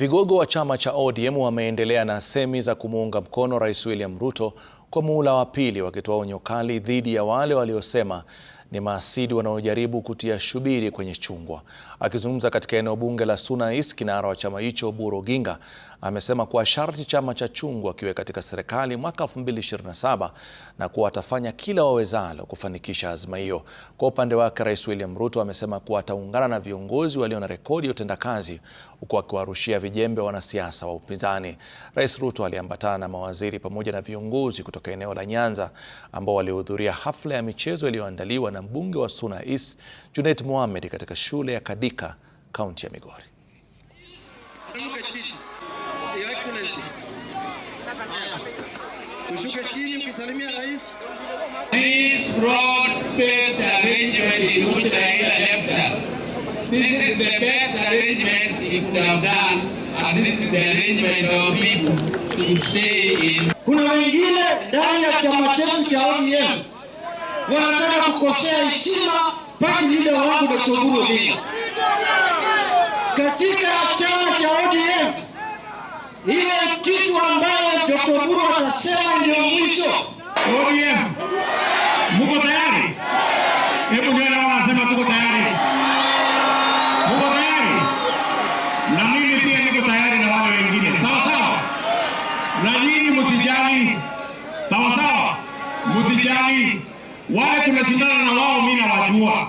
Vigogo wa chama cha ODM wameendelea na semi za kumuunga mkono Rais William Ruto kwa muhula wa pili, wakitoa onyo kali dhidi ya wale waliosema ni maasidi wanaojaribu kutia shubiri kwenye chungwa. Akizungumza katika eneo bunge la Suna East, kinara wa chama hicho Oburu Oginga amesema kuwa sharti chama cha chungwa kiwe katika serikali mwaka 2027 na kuwa atafanya kila wawezalo kufanikisha azma hiyo. Kwa upande wake, Rais William Ruto amesema kuwa ataungana na viongozi walio na rekodi ya utendakazi huku akiwarushia vijembe wanasiasa wa upinzani. Rais Ruto aliambatana na mawaziri pamoja na viongozi kutoka eneo la Nyanza ambao walihudhuria hafla ya michezo iliyoandaliwa na mbunge wa Suna East Junet Mohamed katika shule ya Kadika, kaunti ya Migori. This broad-based arrangement in which Raila left us, this is the best arrangement he could have done, and this is the arrangement of people to stay in. Kuna wengine ndani ya chama chetu cha ODM wanataka kukosea heshima party leader wangu Dr. Oburu Oginga. Katika chama cha ODM, ile kitu ambayo Dr. Oburu atasema ndio mwisho. ODM, muko tayari? Hebu ndio wanasema tuko tayari. Muko tayari? Na mimi pia niko tayari na wale wengine. Sawa sawa? Na nyinyi msijali. Sawa sawa? Msijali. Wale tunashindana na wao mimi nawajua.